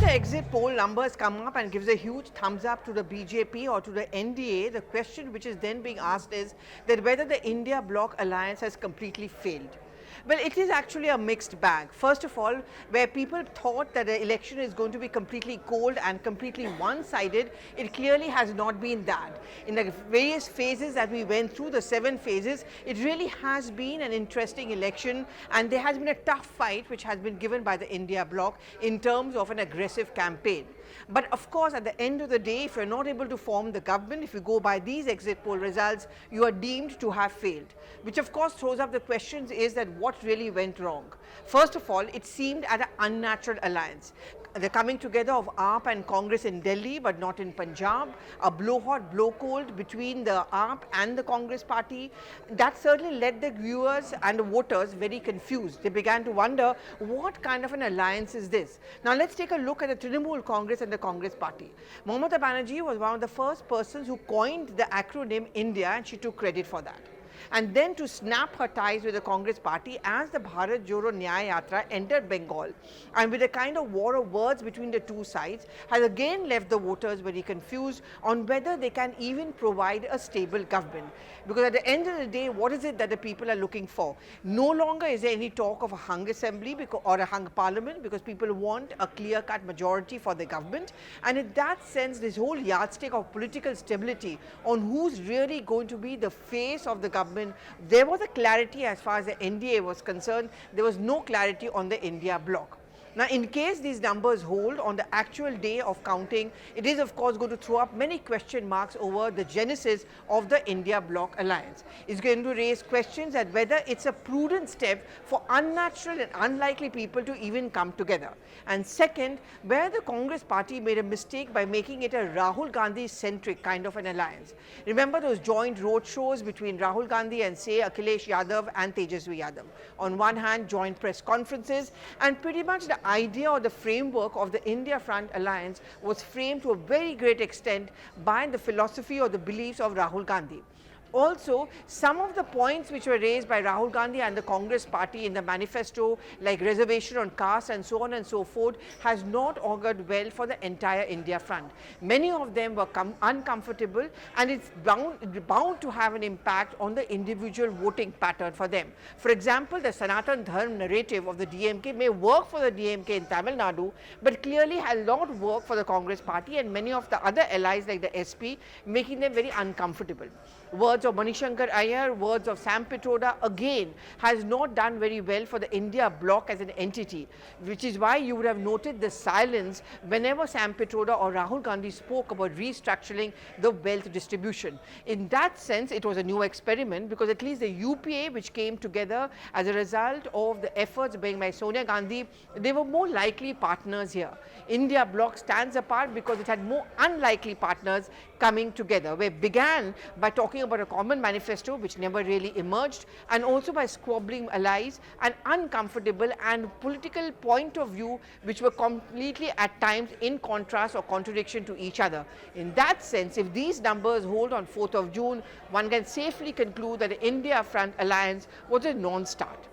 the exit poll numbers come up and gives a huge thumbs up to the BJP or to the NDA, the question which is then being asked is that whether the India bloc alliance has completely failed. Well, it is actually a mixed bag. First of all, where people thought that the election is going to be completely cold and completely one-sided, it clearly has not been that. In the various phases that we went through, the 7 phases, it really has been an interesting election, and there has been a tough fight which has been given by the India bloc in terms of an aggressive campaign. But of course, at the end of the day, if you're not able to form the government, if you go by these exit poll results, you are deemed to have failed, which of course throws up the questions is that what really went wrong. First of all, it seemed an unnatural alliance. The coming together of AAP and Congress in Delhi but not in Punjab, a blow hot, blow cold between the AAP and the Congress party, that certainly led the viewers and the voters very confused. They began to wonder what kind of an alliance is this. Now let's take a look at the Trinamool Congress and the Congress party. Mamata Banerjee was one of the first persons who coined the acronym India, and she took credit for that. And then to snap her ties with the Congress party as the Bharat Jodo Nyaya Yatra entered Bengal, and with a kind of war of words between the two sides, has again left the voters very confused on whether they can even provide a stable government. Because at the end of the day, what is it that the people are looking for? No longer is there any talk of a hung assembly or a hung parliament, because people want a clear-cut majority for the government. And in that sense, this whole yardstick of political stability on who's really going to be the face of the government, there was a clarity as far as the NDA was concerned. There was no clarity on the India bloc. Now, in case these numbers hold on the actual day of counting, it is of course going to throw up many question marks over the genesis of the India bloc alliance. It's going to raise questions at whether it's a prudent step for unnatural and unlikely people to even come together. And second, where the Congress party made a mistake by making it a Rahul Gandhi-centric kind of an alliance. Remember those joint road shows between Rahul Gandhi and say Akhilesh Yadav and Tejasvi Yadav. On one hand, joint press conferences, and pretty much the idea or the framework of the India Front Alliance was framed to a very great extent by the philosophy or the beliefs of Rahul Gandhi. Also, some of the points which were raised by Rahul Gandhi and the Congress party in the manifesto, like reservation on caste and so on and so forth, has not augured well for the entire India front. Many of them were uncomfortable, and it's bound to have an impact on the individual voting pattern for them. For example, the Sanatan Dharma narrative of the DMK may work for the DMK in Tamil Nadu, but clearly has not worked for the Congress party and many of the other allies like the SP, making them very uncomfortable. Words of Manishankar Iyer, words of Sam Pitroda again has not done very well for the India bloc as an entity, which is why you would have noted the silence whenever Sam Pitroda or Rahul Gandhi spoke about restructuring the wealth distribution. In that sense, it was a new experiment, because at least the UPA, which came together as a result of the efforts being by Sonia Gandhi, they were more likely partners here. India bloc stands apart because it had more unlikely partners coming together. We began by talking about a common manifesto which never really emerged, and also by squabbling allies and uncomfortable and political point of view which were completely at times in contrast or contradiction to each other. In that sense, if these numbers hold on 4th of June, one can safely conclude that the India Front Alliance was a non-start.